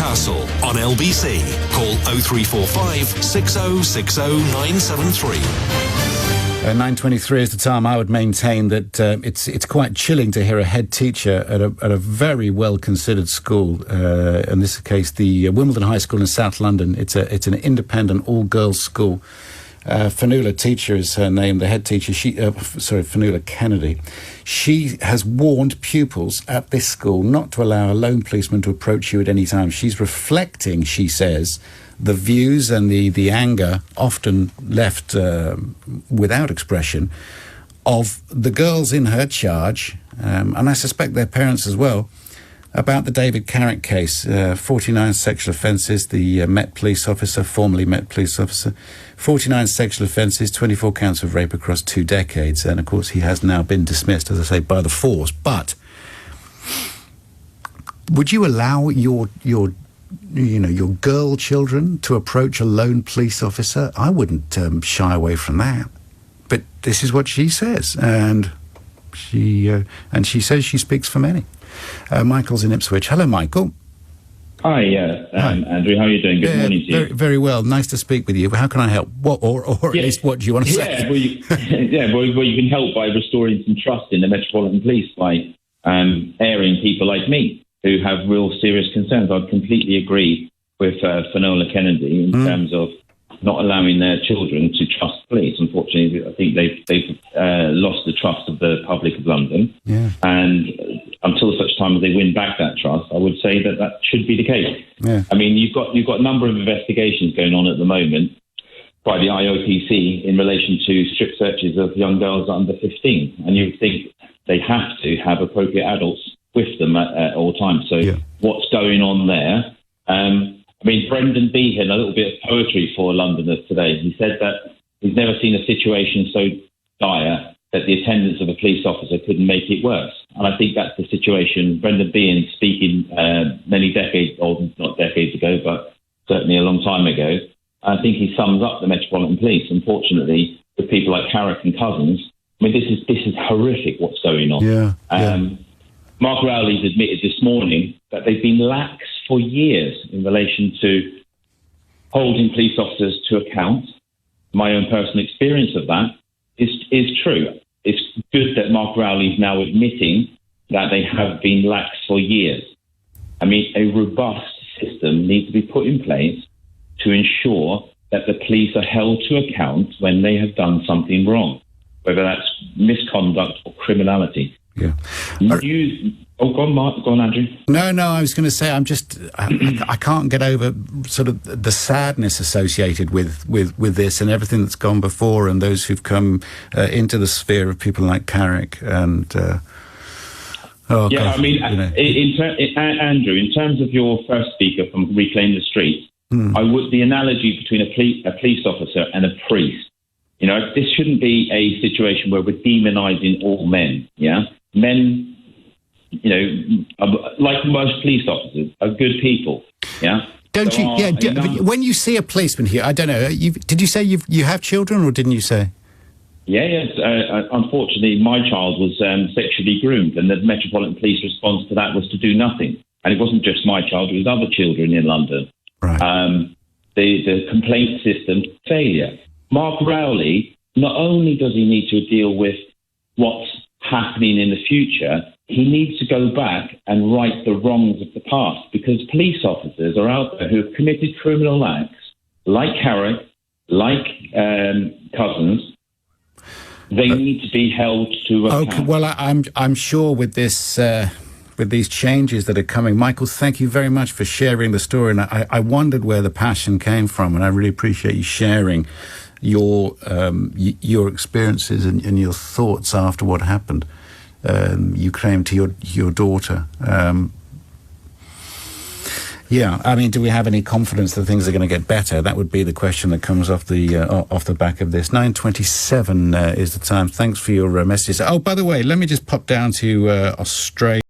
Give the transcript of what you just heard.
Newcastle on LBC. Call 0345 6060 973. 9:23 is the time. I would maintain that it's quite chilling to hear a head teacher at a very well considered school. In this case, the Wimbledon High School in South London. It's an independent all girls school. Fanula Teacher is her name. The head teacher. Fanula Kennedy. She has warned pupils at this school not to allow a lone policeman to approach you at any time. She's reflecting, she says, the views and the anger, often left without expression, of the girls in her charge, and I suspect their parents as well, about the David Carrick case. 49 sexual offences, the MetPolice officer, formerly MetPolice officer, 49 sexual offences, 24 counts of rape across 2 decades, and of course he has now been dismissed, as I say, by the force. But would you allow your girl children to approach a lone police officer? I wouldn't shy away from that. But this is what she says, and she says she speaks for many. Michael's in Ipswich. Hello, Michael. Hi, Andrew. How are you doing? Good morning to you. Very, very well. Nice to speak with you. How can I help? What, or at least, what do you want to say? Well, you can help by restoring some trust in the Metropolitan Police by airing people like me who have real serious concerns. I'd completely agree with Fanola Kennedy in terms of not allowing their children to trust police. Unfortunately, I think they've lost the trust of the public of London. Yeah. And until such time as they win back that trust, I would say that should be the case. Yeah. I mean, you've got a number of investigations going on at the moment by the IOPC in relation to strip searches of young girls under 15. And you would think they have to have appropriate adults with them at all times. So what's going on there? Brendan Behan, a little bit of poetry for Londoners today. He said that he's never seen a situation so dire that the attendance of a police officer couldn't make it worse. And I think that's the situation. Brendan Behan speaking many decades, or not decades ago, but certainly a long time ago. I think he sums up the Metropolitan Police. Unfortunately, with people like Carrick and Cousins, this is horrific what's going on. Mark Rowley's admitted this morning that they've been lax for years in relation to holding police officers to account. My own personal experience of that is true. It's good that Mark Rowley is now admitting that they have been lax for years. A robust system needs to be put in place to ensure that the police are held to account when they have done something wrong, whether that's misconduct or criminality. Yeah. Go on, Mark. Go on, Andrew. No, I was going to say, I can't get over sort of the sadness associated with this and everything that's gone before, and those who've come into the sphere of people like Carrick and. Andrew, in terms of your first speaker from Reclaim the Streets, the analogy between a police officer and a priest. This shouldn't be a situation where we're demonising all men. Yeah, men. Like most police officers, are good people. Yeah. Don't you? Yeah. When you see a policeman here, I don't know. Did you say you have children, or didn't you say? Yes. Unfortunately, my child was sexually groomed, and the Metropolitan Police response to that was to do nothing. And it wasn't just my child; it was other children in London. Right. The complaint system failure. Mark Rowley, not only does he need to deal with what's happening in the future, he needs to go back and right the wrongs of the past, because police officers are out there who have committed criminal acts, like Carrick, like Cousins. They need to be held to account. Okay, well, I'm sure with this. With these changes that are coming. Michael, thank you very much for sharing the story. And I wondered where the passion came from, and I really appreciate you sharing your experiences and your thoughts after what happened. You came to your daughter. Do we have any confidence that things are going to get better? That would be the question that comes off the back of this. 9:27 is the time. Thanks for your messages. Oh, by the way, let me just pop down to Australia.